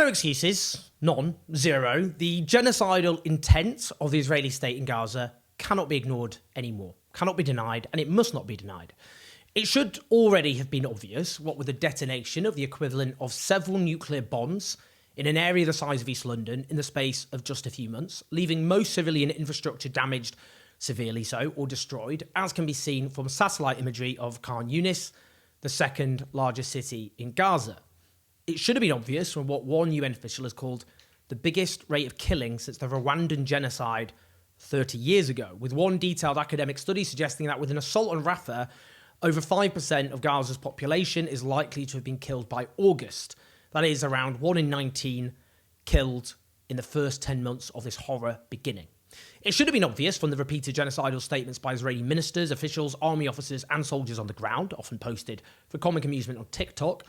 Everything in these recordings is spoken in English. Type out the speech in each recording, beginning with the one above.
No excuses, none, zero. The genocidal intent of the Israeli state in Gaza cannot be ignored anymore, cannot be denied, and it must not be denied. It should already have been obvious, what with the detonation of the equivalent of several nuclear bombs in an area the size of East London in the space of just a few months, leaving most civilian infrastructure damaged, severely so, or destroyed, as can be seen from satellite imagery of Khan Yunis, the second largest city in Gaza. It should have been obvious from what one UN official has called the biggest rate of killing since the Rwandan genocide 30 years ago, with one detailed academic study suggesting that with an assault on Rafah, over 5% of Gaza's population is likely to have been killed by August. That is around 1 in 19 killed in the first 10 months of this horror beginning. It should have been obvious from the repeated genocidal statements by Israeli ministers, officials, army officers and soldiers on the ground, often posted for comic amusement on TikTok.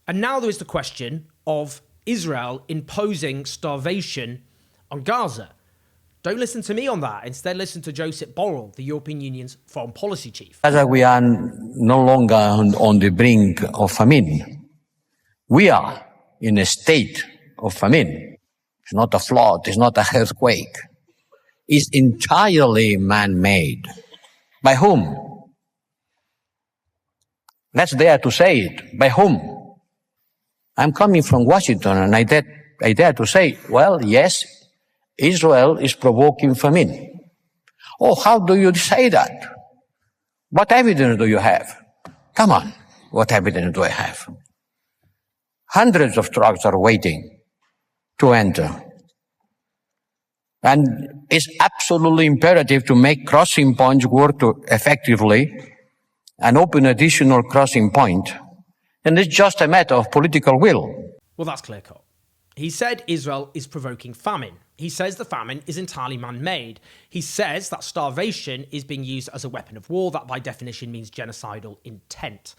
And now there is the question of Israel imposing starvation on Gaza. Don't listen to me on that. Instead, listen to Joseph Borrell, the European Union's foreign policy chief. Gaza, we are no longer on the brink of famine. We are in a state of famine. It's not a flood. It's not an earthquake. It's entirely man-made. By whom? Let's dare to say it. By whom? I'm coming from Washington, and I dare to say, well, yes, Israel is provoking famine. Oh, how do you say that? What evidence do you have? Come on, what evidence do I have? Hundreds of trucks are waiting to enter. And it's absolutely imperative to make crossing points work effectively and open additional crossing point. And it's just a matter of political will. Well, that's clear-cut. He said Israel is provoking famine. He says the famine is entirely man-made. He says that starvation is being used as a weapon of war. That, by definition, means genocidal intent.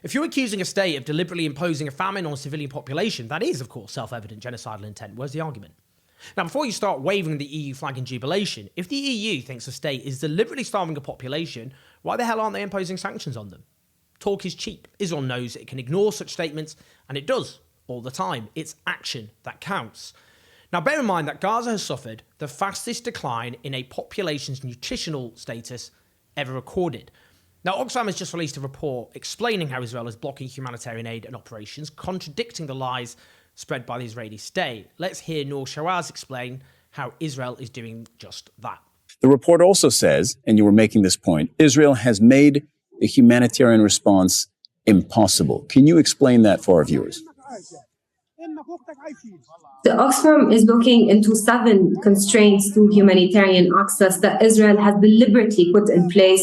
If you're accusing a state of deliberately imposing a famine on a civilian population, that is, of course, self-evident genocidal intent. Where's the argument? Now, before you start waving the EU flag in jubilation, if the EU thinks a state is deliberately starving a population, why the hell aren't they imposing sanctions on them? Talk is cheap. Israel knows it can ignore such statements, and it does all the time. It's action that counts. Now, bear in mind that Gaza has suffered the fastest decline in a population's nutritional status ever recorded. Now, Oxfam has just released a report explaining how Israel is blocking humanitarian aid and operations, contradicting the lies spread by the Israeli state. Let's hear Noor Shawaz explain how Israel is doing just that. The report also says, and you were making this point, Israel has made the humanitarian response impossible. Can you explain that for our viewers? The Oxfam is looking into 7 constraints to humanitarian access that Israel has deliberately put in place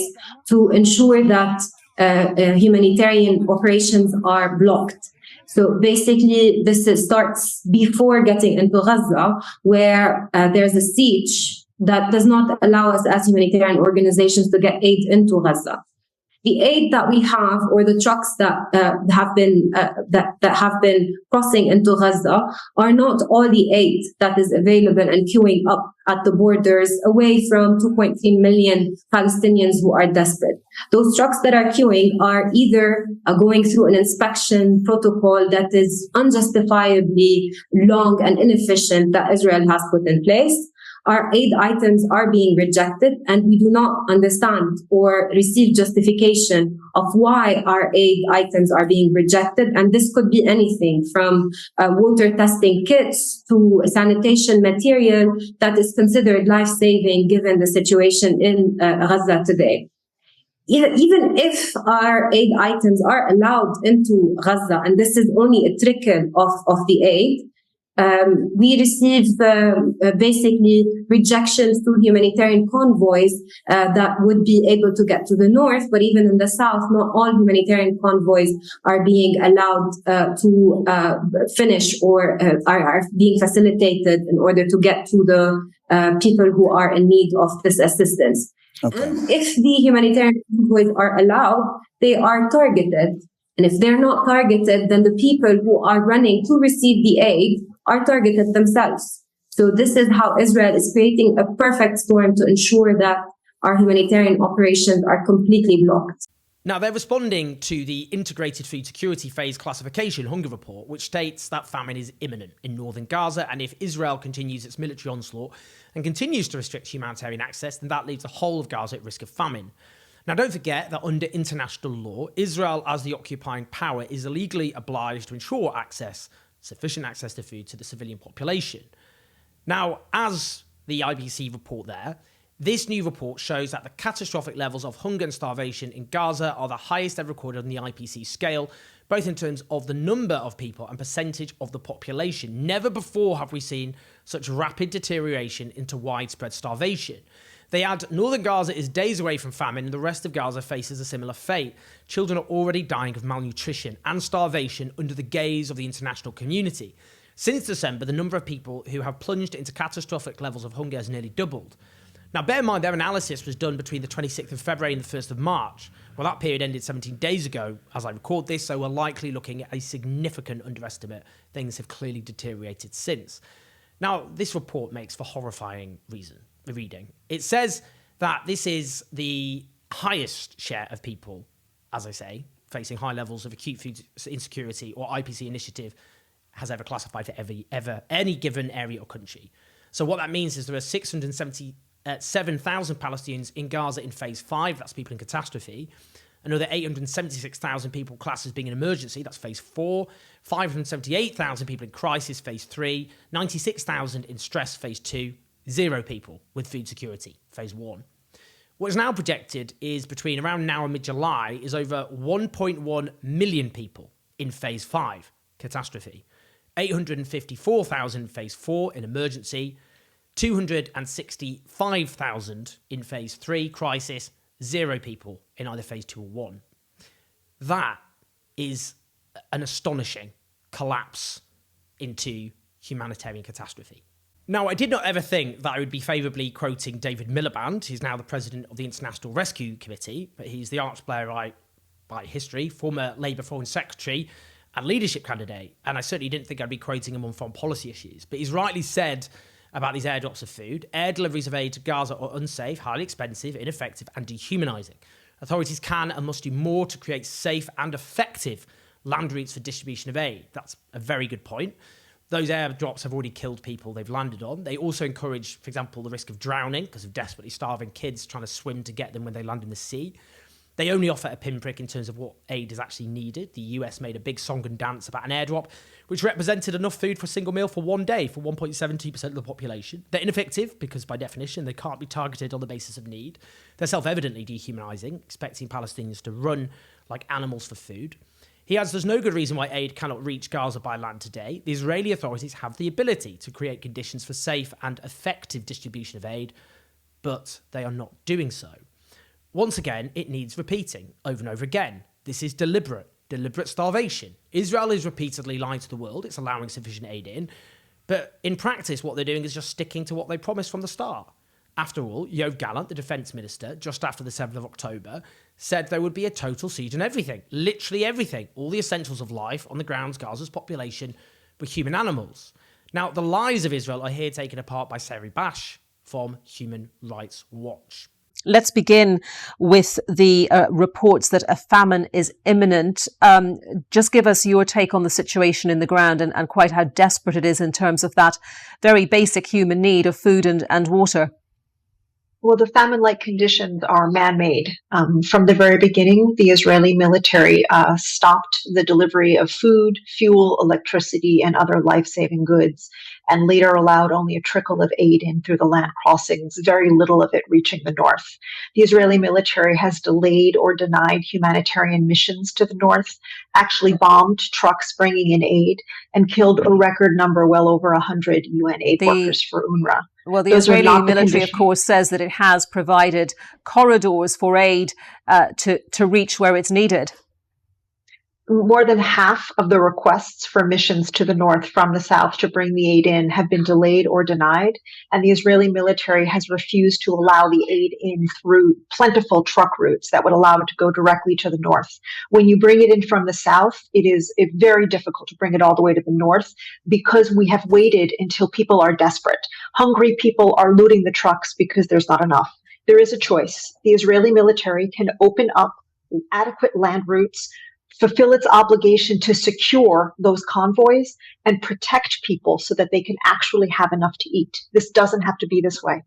to ensure that humanitarian operations are blocked. So basically, this starts before getting into Gaza, where there's a siege that does not allow us as humanitarian organizations to get aid into Gaza. The aid that we have, or the trucks that have been crossing into Gaza, are not all the aid that is available and queuing up at the borders away from 2.3 million Palestinians who are desperate. Those trucks that are queuing are either going through an inspection protocol that is unjustifiably long and inefficient that Israel has put in place. Our aid items are being rejected, and we do not understand or receive justification of why our aid items are being rejected. And this could be anything from water testing kits to sanitation material that is considered life-saving given the situation in Gaza today. Even if our aid items are allowed into Gaza, and this is only a trickle of the aid, we receive basically rejections to humanitarian convoys that would be able to get to the north, but even in the south, not all humanitarian convoys are being allowed to finish or are being facilitated in order to get to the people who are in need of this assistance. Okay. And if the humanitarian convoys are allowed, they are targeted. And if they're not targeted, then the people who are running to receive the aid are targeted themselves. So this is how Israel is creating a perfect storm to ensure that our humanitarian operations are completely blocked. Now, they're responding to the Integrated Food Security Phase Classification Hunger Report, which states that famine is imminent in northern Gaza, and if Israel continues its military onslaught and continues to restrict humanitarian access, then that leaves the whole of Gaza at risk of famine. Now, don't forget that under international law, Israel, as the occupying power, is legally obliged to ensure sufficient access to food to the civilian population. Now, as the IPC report there, this new report shows that the catastrophic levels of hunger and starvation in Gaza are the highest ever recorded on the IPC scale, both in terms of the number of people and percentage of the population. Never before have we seen such rapid deterioration into widespread starvation. They add, northern Gaza is days away from famine and the rest of Gaza faces a similar fate. Children are already dying of malnutrition and starvation under the gaze of the international community. Since December, the number of people who have plunged into catastrophic levels of hunger has nearly doubled. Now, bear in mind, their analysis was done between the 26th of February and the 1st of March. Well, that period ended 17 days ago as I record this, so we're likely looking at a significant underestimate. Things have clearly deteriorated since. Now, this report makes for horrifying reading. It says that this is the highest share of people, as I say, facing high levels of acute food insecurity or IPC initiative has ever classified for any given area or country. So what that means is there are 7,000 Palestinians in Gaza in phase 5, that's people in catastrophe. Another 876,000 people classed as being an emergency, that's phase 4. 578,000 people in crisis, phase 3. 96,000 in stress, phase 2. 0 people with food security, phase 1. What is now projected is between around now and mid-July is over 1.1 million people in phase 5, catastrophe. 854,000 in phase 4 in emergency. 265,000 in phase 3, crisis, 0 people in either phase 2 or 1. That is an astonishing collapse into humanitarian catastrophe. Now, I did not ever think that I would be favourably quoting David Miliband, who's now the president of the International Rescue Committee, but he's the arch player by history, former Labour Foreign Secretary and leadership candidate, and I certainly didn't think I'd be quoting him on foreign policy issues, but he's rightly said about these airdrops of food, air deliveries of aid to Gaza are unsafe, highly expensive, ineffective and dehumanising. Authorities can and must do more to create safe and effective land routes for distribution of aid. That's a very good point. Those airdrops have already killed people they've landed on. They also encourage, for example, the risk of drowning because of desperately starving kids trying to swim to get them when they land in the sea. They only offer a pinprick in terms of what aid is actually needed. The US made a big song and dance about an airdrop, which represented enough food for a single meal for one day for 1.72% of the population. They're ineffective because, by definition, they can't be targeted on the basis of need. They're self-evidently dehumanising, expecting Palestinians to run like animals for food. He adds, there's no good reason why aid cannot reach Gaza by land today. The Israeli authorities have the ability to create conditions for safe and effective distribution of aid, but they are not doing so. Once again, it needs repeating over and over again. This is deliberate starvation. Israel is repeatedly lying to the world. It's allowing sufficient aid in. But in practice, what they're doing is just sticking to what they promised from the start. After all, Yoav Gallant, the defence minister, just after the 7th of October, said there would be a total siege on everything, literally everything, all the essentials of life on the grounds Gaza's population were human animals. Now, the lies of Israel are here taken apart by Sari Bash from Human Rights Watch. Let's begin with the reports that a famine is imminent. Just give us your take on the situation in the ground and quite how desperate it is in terms of that very basic human need of food and water. Well, the famine-like conditions are man-made. From the very beginning, the Israeli military stopped the delivery of food, fuel, electricity, and other life-saving goods, and later allowed only a trickle of aid in through the land crossings, very little of it reaching the north. The Israeli military has delayed or denied humanitarian missions to the north, actually bombed trucks bringing in aid, and killed a record number, well over 100 UN aid workers for UNRWA. Well, the Israeli military, of course, says that it has provided corridors for aid to reach where it's needed. More than half of the requests for missions to the north from the south to bring the aid in have been delayed or denied, and the Israeli military has refused to allow the aid in through plentiful truck routes that would allow it to go directly to the north. When you bring it in from the south, it's very difficult to bring it all the way to the north because we have waited until people are desperate. Hungry people are looting the trucks because there's not enough. There is a choice. The Israeli military can open up adequate land routes, fulfill its obligation to secure those convoys and protect people so that they can actually have enough to eat. This doesn't have to be this way.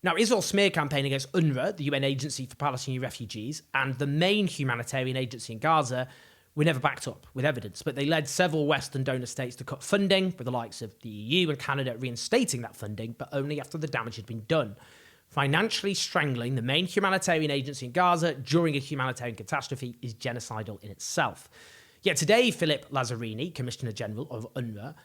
Now, Israel's smear campaign against UNRWA, the UN Agency for Palestinian Refugees, and the main humanitarian agency in Gaza were never backed up with evidence, but they led several Western donor states to cut funding, with the likes of the EU and Canada reinstating that funding, but only after the damage had been done. Financially strangling the main humanitarian agency in Gaza during a humanitarian catastrophe is genocidal in itself. Yet today, Philip Lazzarini, Commissioner General of UNRWA,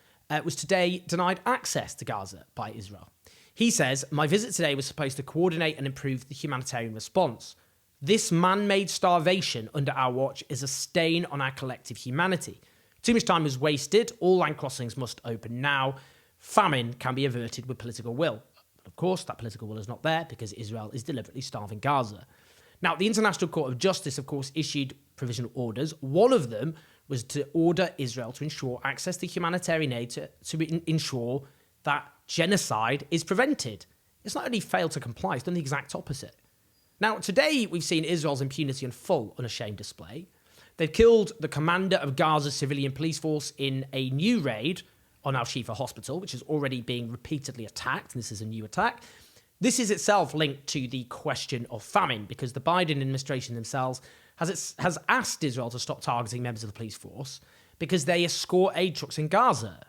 was today denied access to Gaza by Israel. He says, "My visit today was supposed to coordinate and improve the humanitarian response. This man-made starvation under our watch is a stain on our collective humanity. Too much time was wasted. All land crossings must open now. Famine can be averted with political will." But of course, that political will is not there because Israel is deliberately starving Gaza. Now, the International Court of Justice, of course, issued provisional orders. One of them was to order Israel to ensure access to humanitarian aid to ensure that genocide is prevented. It's not only failed to comply, it's done the exact opposite. Now, today we've seen Israel's impunity on full unashamed display. They've killed the commander of Gaza's civilian police force in a new raid on Al-Shifa Hospital, which is already being repeatedly attacked, and this is a new attack. This is itself linked to the question of famine, because the Biden administration themselves has asked Israel to stop targeting members of the police force because they escort aid trucks in Gaza.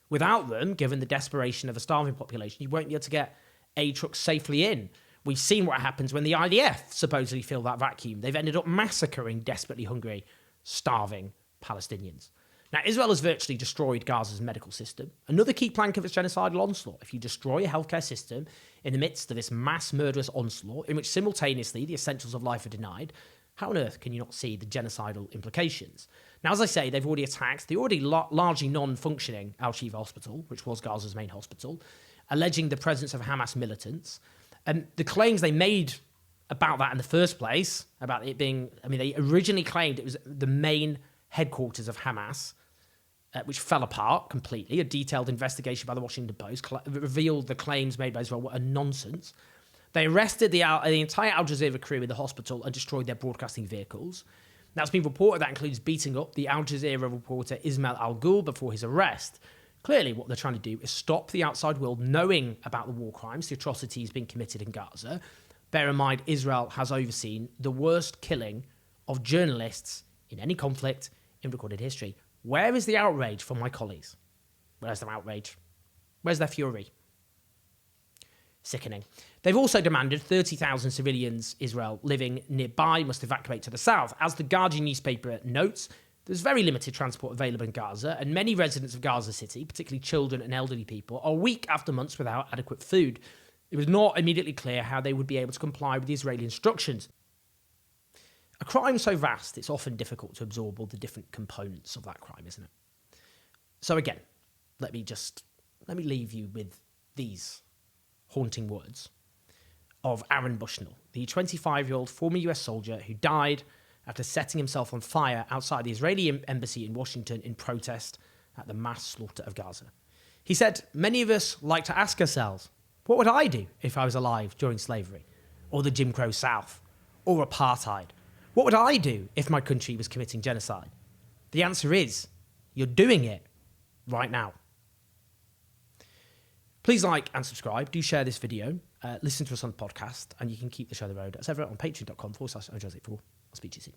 Without them, given the desperation of a starving population, you won't be able to get aid trucks safely in. We've seen what happens when the IDF supposedly fill that vacuum. They've ended up massacring desperately hungry, starving Palestinians. Now, Israel has virtually destroyed Gaza's medical system. Another key plank of its genocidal onslaught. If you destroy a healthcare system in the midst of this mass murderous onslaught, in which simultaneously the essentials of life are denied, how on earth can you not see the genocidal implications? Now, as I say, they've already attacked the already largely non-functioning Al-Shifa Hospital, which was Gaza's main hospital, alleging the presence of Hamas militants. And the claims they made about that in the first place, about it being, they originally claimed it was the main headquarters of Hamas, which fell apart completely. A detailed investigation by the Washington Post revealed the claims made by Israel were a nonsense. They arrested the entire Al Jazeera crew in the hospital and destroyed their broadcasting vehicles. Now, it's been reported that includes beating up the Al Jazeera reporter Ismail Al-Ghul before his arrest. Clearly, what they're trying to do is stop the outside world knowing about the war crimes, the atrocities being committed in Gaza. Bear in mind, Israel has overseen the worst killing of journalists in any conflict in recorded history. Where is the outrage from my colleagues? Where's their outrage? Where's their fury? Sickening. They've also demanded 30,000 civilians Israel living nearby must evacuate to the south. As the Guardian newspaper notes, there's very limited transport available in Gaza, and many residents of Gaza City, particularly children and elderly people, are weak after months without adequate food. It was not immediately clear how they would be able to comply with the Israeli instructions. A crime so vast, it's often difficult to absorb all the different components of that crime, isn't it? So again, let me leave you with these haunting words of Aaron Bushnell, the 25-year-old former US soldier who died after setting himself on fire outside the Israeli embassy in Washington in protest at the mass slaughter of Gaza. He said, "Many of us like to ask ourselves, what would I do if I was alive during slavery, or the Jim Crow South, or apartheid? What would I do if my country was committing genocide? The answer is, you're doing it right now." Please like and subscribe. Do share this video. Listen to us on the podcast, and you can keep the show on the road as ever on patreon.com/OJoseph4. I'll speak to you soon.